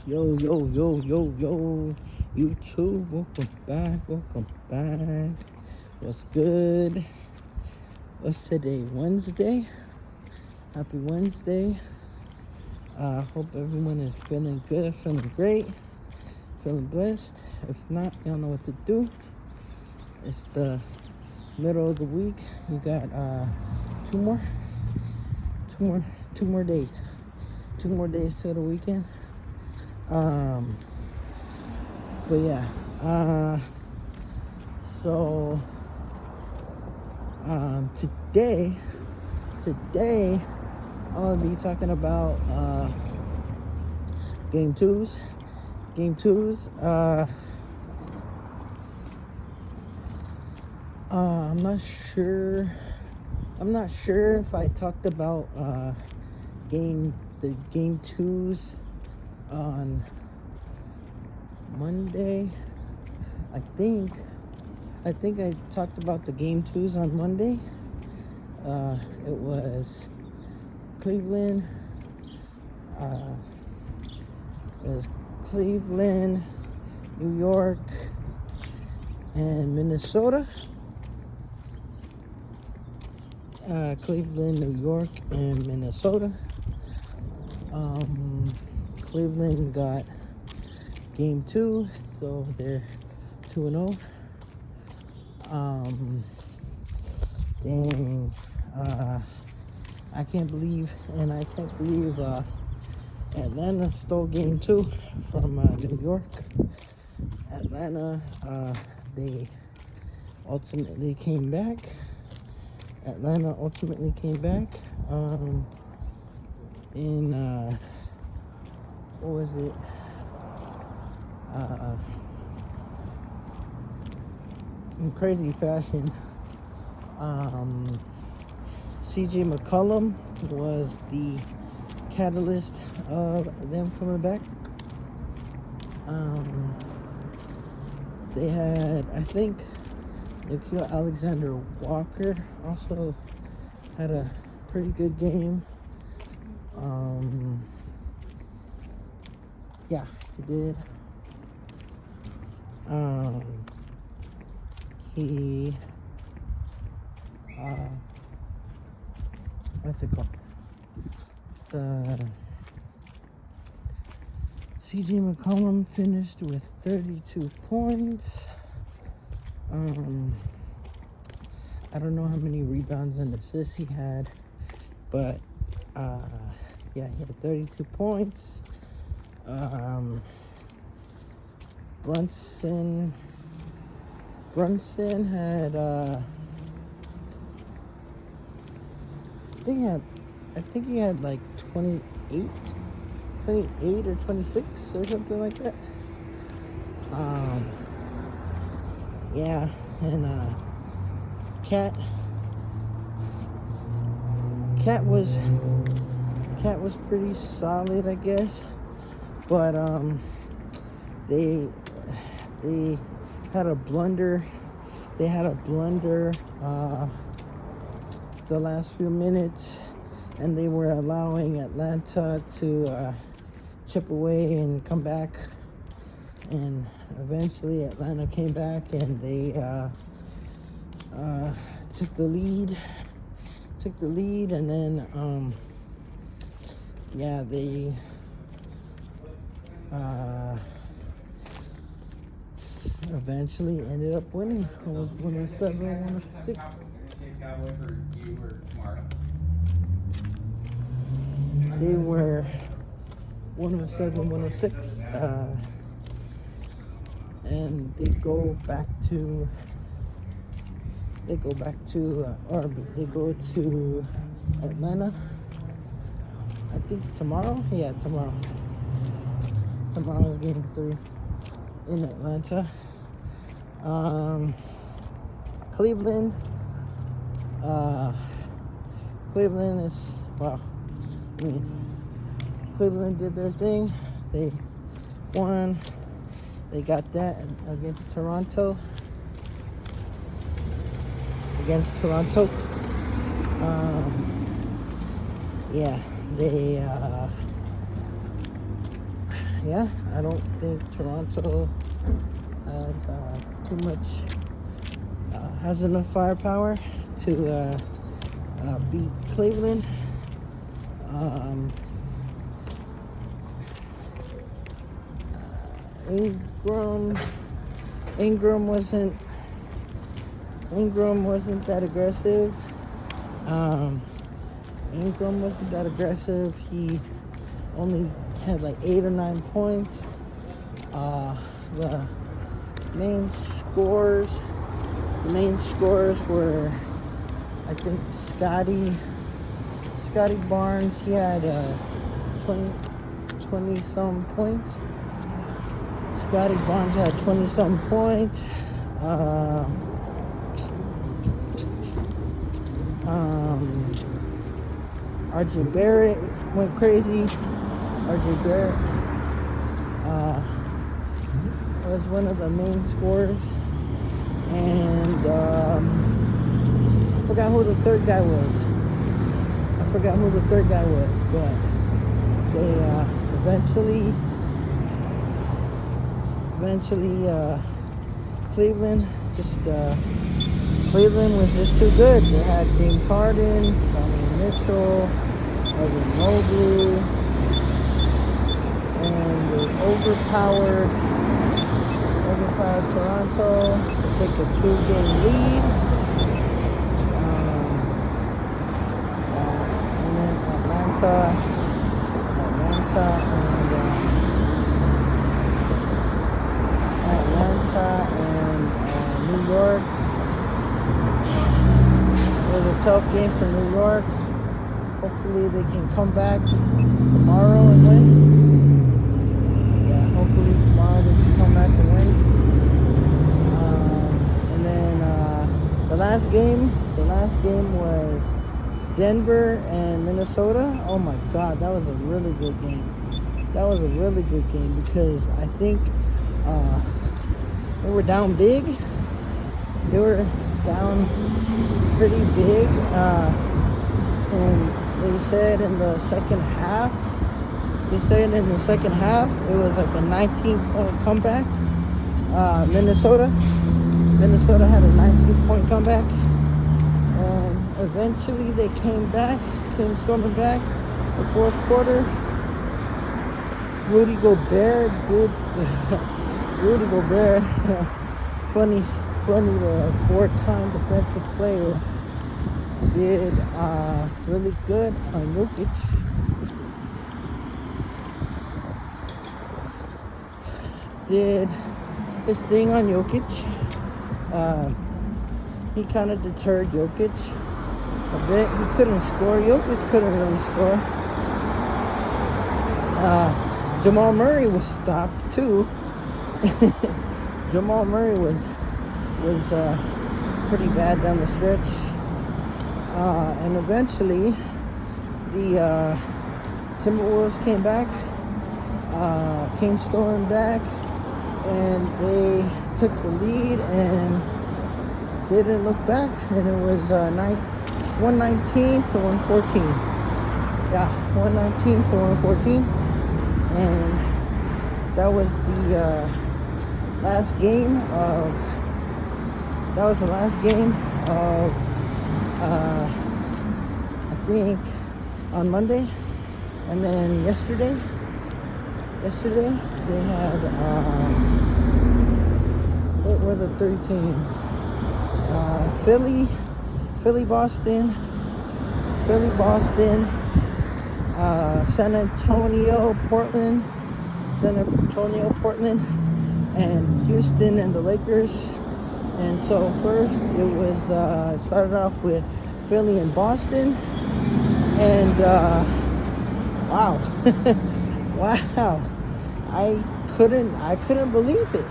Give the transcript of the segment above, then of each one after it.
Yo, yo, yo, yo, yo, YouTube, welcome back. What's good? What's today? Wednesday? Happy Wednesday. Hope everyone is feeling good, feeling great, feeling blessed. If not, y'all know what to do. It's the middle of the week. You got two more, two more, two more days. 2 more days till the weekend. But yeah, so today I'm gonna be talking about game twos. I'm not sure. If I talked about the game twos on Monday. I think I talked about the game twos on Monday. It was Cleveland. It was Cleveland, New York, and Minnesota. Cleveland, New York, and Minnesota. Cleveland got game two, so they're 2-0. Dang. I can't believe Atlanta stole game two from New York. Atlanta, they ultimately came back. In what was it? In crazy fashion. CJ McCollum was the catalyst of them coming back. They had, I think, Nikhil Alexander Walker also had a pretty good game. Yeah, he did. He what's it called? CJ McCollum finished with 32 points. I don't know how many rebounds and assists he had, but yeah, he had 32 points. Brunson had I think he had like 28 or 26 or something like that. Yeah, and Cat was pretty solid, I guess, but they had a blunder. The last few minutes, and they were allowing Atlanta to chip away and come back, and eventually Atlanta came back and they took the lead, and then yeah, they eventually ended up winning. It was 107, 106. They were 107, 106, and they go to Atlanta. I think tomorrow. Yeah, tomorrow. Tomorrow's game 3 in Atlanta. Cleveland. Cleveland is, well, I mean, Cleveland did their thing. They won. They got that against Toronto. Yeah, they yeah, I don't think Toronto has too much, has enough firepower to beat Cleveland. Um, Ingram, Ingram wasn't Ingram wasn't that aggressive. Ingram wasn't that aggressive. He only had like 8 or 9 points. The main scores, were, I think, Scotty Barnes. He had 20 some points. Scotty Barnes had 20 some points. RJ Barrett went crazy. RJ Barrett was one of the main scorers, and I forgot who the third guy was. But they eventually Cleveland was just too good. They had James Harden, Donovan Mitchell, Evan Mobley, and they overpowered Toronto to take a 2-game lead. And then Atlanta and New York. It was a tough game for New York. Hopefully they can come back tomorrow and win. Yeah, hopefully tomorrow they can come back and win. And then the last game was Denver and Minnesota. Oh my God, that was a really good game. Because I think they were down big. They were down pretty big, and they said in the second half, it was like a 19-point comeback. Minnesota had a 19-point comeback, and eventually they came storming back. The fourth quarter, Rudy Gobert, funny, the 4-time defensive player, did really good on Jokic. Did his thing on Jokic. He kind of deterred Jokic a bit. He couldn't score. Jokic couldn't really score. Jamal Murray was stopped too. Jamal Murray was pretty bad down the stretch. And eventually the Timberwolves came storming back, and they took the lead and didn't look back, and it was 119 to 114. Yeah, 119 to 114, and that was the last game of I think on Monday. And then yesterday they had what were the 3 teams? Philly, Boston, San Antonio, Portland, and Houston and the Lakers. And so first it was started off with Philly and Boston, and wow, I couldn't believe it.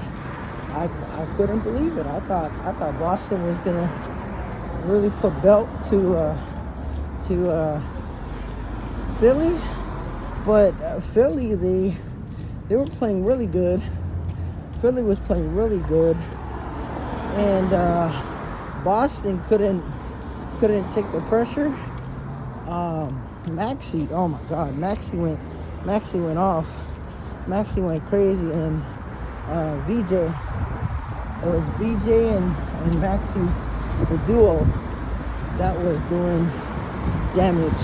I couldn't believe it. I thought Boston was gonna really put belt to Philly, but Philly, they were playing really good. Philly was playing really good, and Boston couldn't take the pressure. Maxey, oh my God, Maxey went off. Maxie went crazy, and VJ. It was VJ and Maxie, the duo, that was doing damage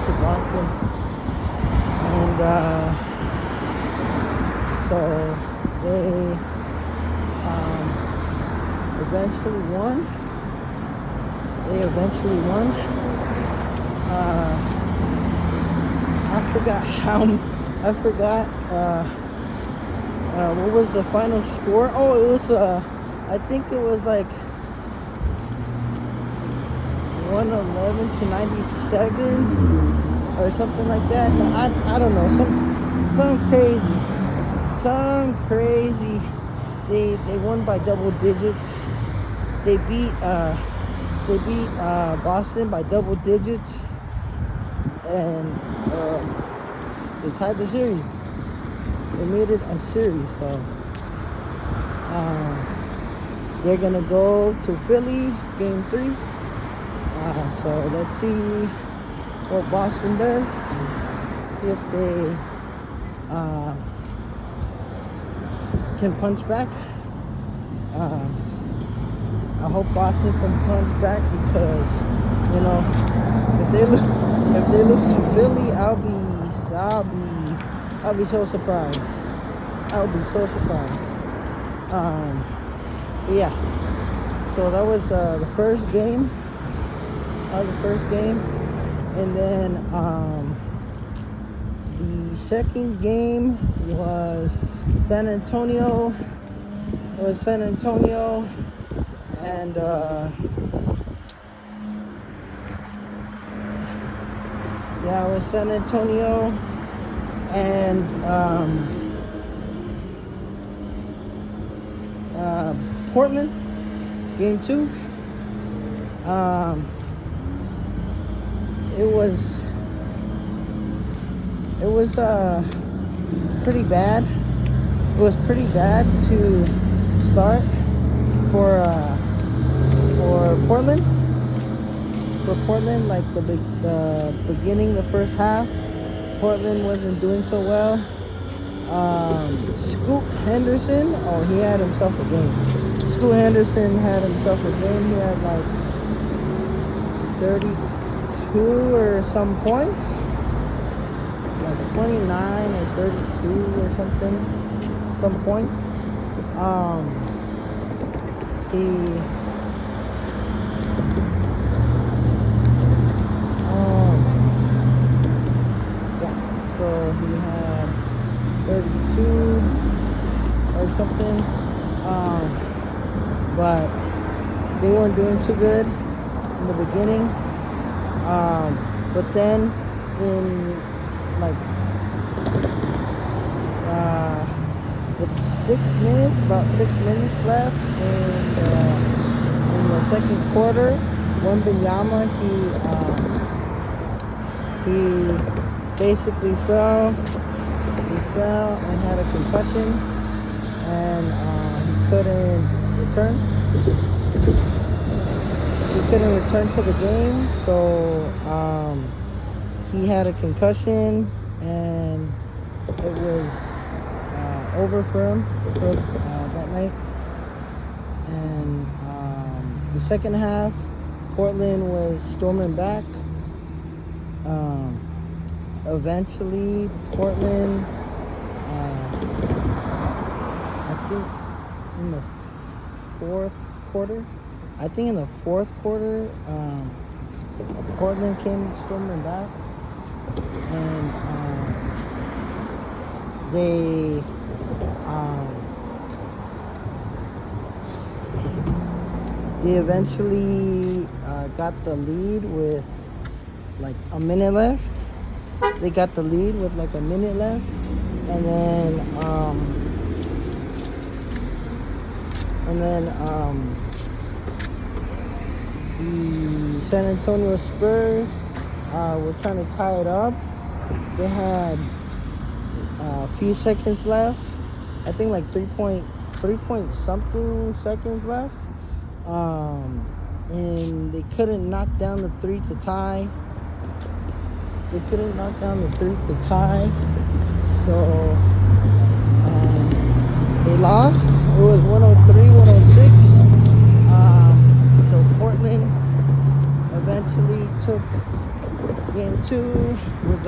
to Boston. And so they eventually won. I forgot what was the final score. Oh, it was I think it was like 111 to 97 or something like that. No, I don't know, some crazy. They won by double digits. They beat Boston by double digits, and they tied the series. They made it a series, so they're gonna go to Philly, game 3. So let's see what Boston does, if they can punch back. I hope Boston can punch back, because if they lose to Philly, I'll be so surprised. I'll be so surprised. But yeah. So that was the first game. And then the second game was San Antonio. It was San Antonio and it was San Antonio and Portland, game 2. It was pretty bad. It was pretty bad to start for Portland. Like the beginning, the first half, Portland wasn't doing so well. Scoot Henderson, he had himself a game. Scoot Henderson had himself a game. He had like 32 or some points, like 29 or 32 or something, some points. So he had 32 or something, but they weren't doing too good in the beginning. But then in like with about 6 minutes left in the second quarter, Wembanyama, he basically fell. He fell and had a concussion, and he couldn't return. He couldn't return to the game, so he had a concussion, and it was over for him for that night. And the second half, Portland was storming back. Eventually, Portland, I think in the fourth quarter, Portland came storming back, and they eventually got the lead with like a minute left. They got the lead with like a minute left, and then the San Antonio Spurs were trying to tie it up. They had a few seconds left. I think like 3 point something seconds left. And they couldn't knock down the 3 to tie. So they lost. It was 103-106. So Portland eventually took game 2 with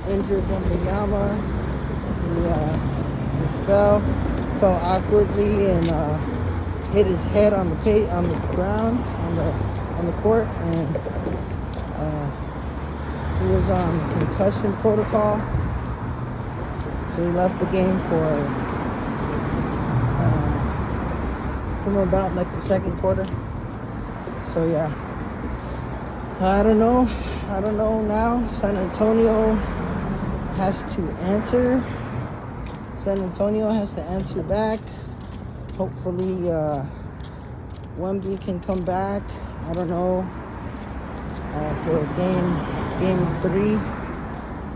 injured Wembanyama. He fell awkwardly and hit his head on the ground on the court, and he was on concussion protocol. So he left the game from about like the second quarter. So yeah, I don't know now. San Antonio has to answer. San Antonio has to answer back. Hopefully Wemby can come back. I don't know, for game 3,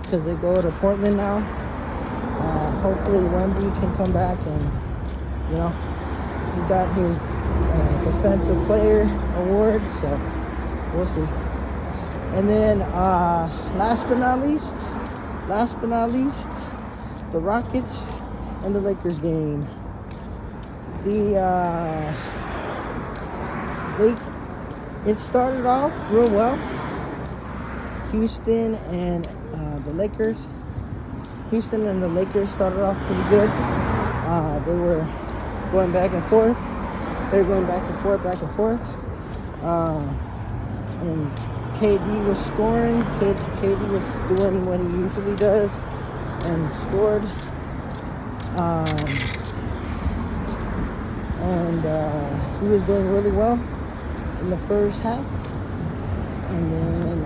because they go to Portland now. Hopefully Wemby can come back, and he got his defensive player award, so we'll see. And then last but not least, the Rockets and the Lakers game. It started off real well. Houston and the Lakers started off pretty good. They were going back and forth. Back and forth. And KD was scoring. KD was doing what he usually does and scored. And he was doing really well in the first half. And then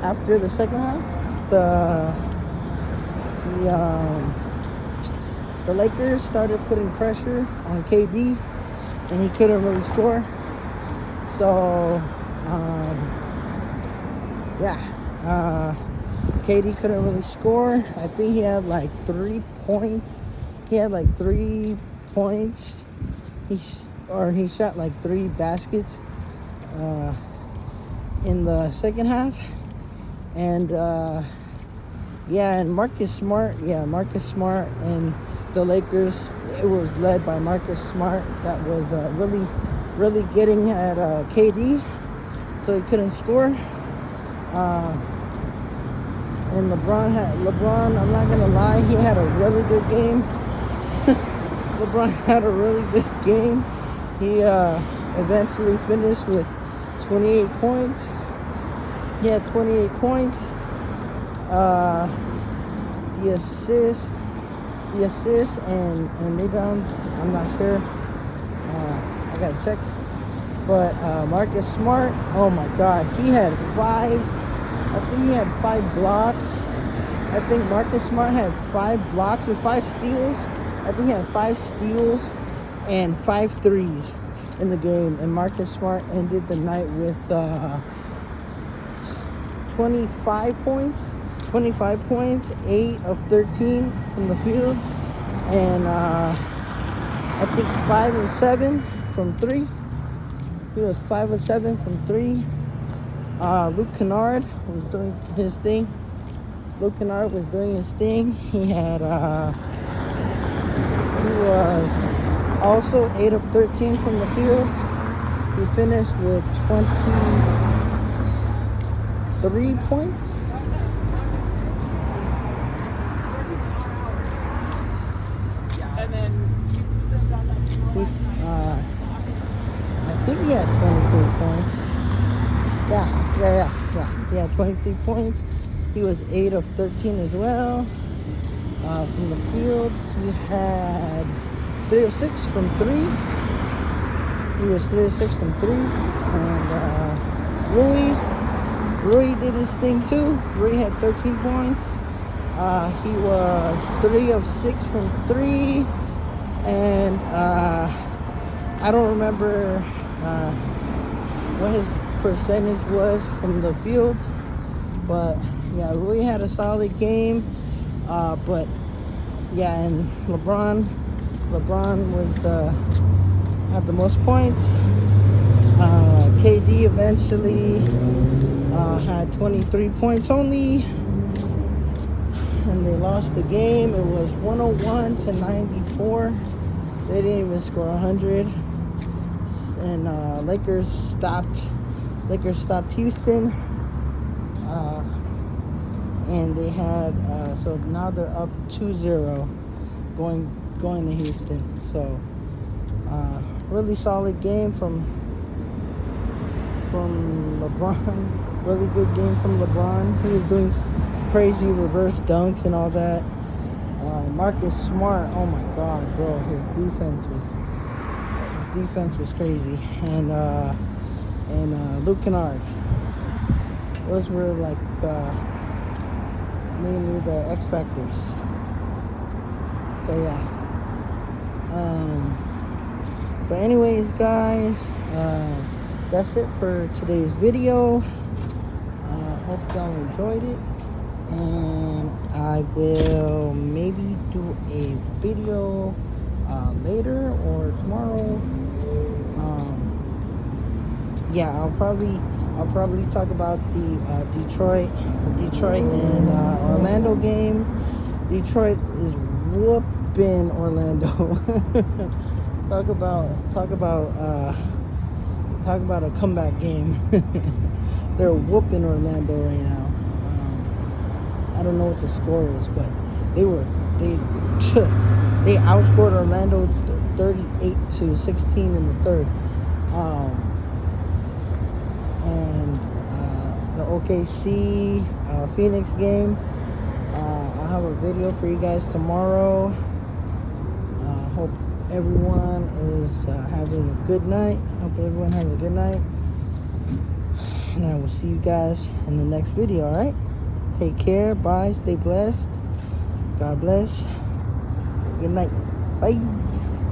after the second half, the Lakers started putting pressure on KD, and he couldn't really score. So KD couldn't really score. I think he had like 3 points. He shot like 3 baskets in the second half. And and Marcus Smart and the Lakers, it was led by Marcus Smart, that was really getting at KD, so he couldn't score. And LeBron, I'm not gonna lie, he had a really good game. LeBron had a really good game. He eventually finished with 28 points. He had 28 points. The assists and rebounds, I'm not sure. I gotta check. But Marcus Smart, oh my God, he had 5 blocks. I think Marcus Smart had 5 blocks or 5 steals. I think he had 5 steals and 5 threes in the game. And Marcus Smart ended the night with 25 points, 8 of 13 from the field, and I think 5 of 7 from 3. He was 5 of 7 from 3. Luke Kennard was doing his thing. He was also 8 of 13 from the field. He finished with 23 points. I think he had 23 points. Yeah. He had 23 points. He was 8 of 13 as well. From the field, he had 3 of 6 from 3. He was 3 of 6 from 3. And Rui did his thing too. Rui had 13 points. He was 3 of 6 from 3. And I don't remember what his percentage was from the field. But yeah, Rui had a solid game. But yeah, and LeBron had the most points. KD eventually had 23 points only. and they lost the game. It was 101 to 94. They didn't even score 100. And Lakers stopped Houston. And they had so now they're up 2-0 going to Houston. So really solid game from LeBron. Really good game from LeBron. He was doing crazy reverse dunks and all that. Marcus Smart, oh my God, bro, his defense was crazy. And Luke Kennard. Those were like mainly the X factors. So yeah. But anyways, guys, that's it for today's video. Hope y'all enjoyed it, and I will maybe do a video later or tomorrow. Yeah, I'll probably talk about the Detroit and Orlando game. Detroit is whooping Orlando. Talk about a comeback game. They're whooping Orlando right now. I don't know what the score is, but they outscored Orlando 38-16 in the third. And the OKC Phoenix game, I'll have a video for you guys tomorrow. Hope everyone is having a good night. Hope everyone has a good night. And I will see you guys in the next video, alright? Take care. Bye. Stay blessed. God bless. Good night. Bye.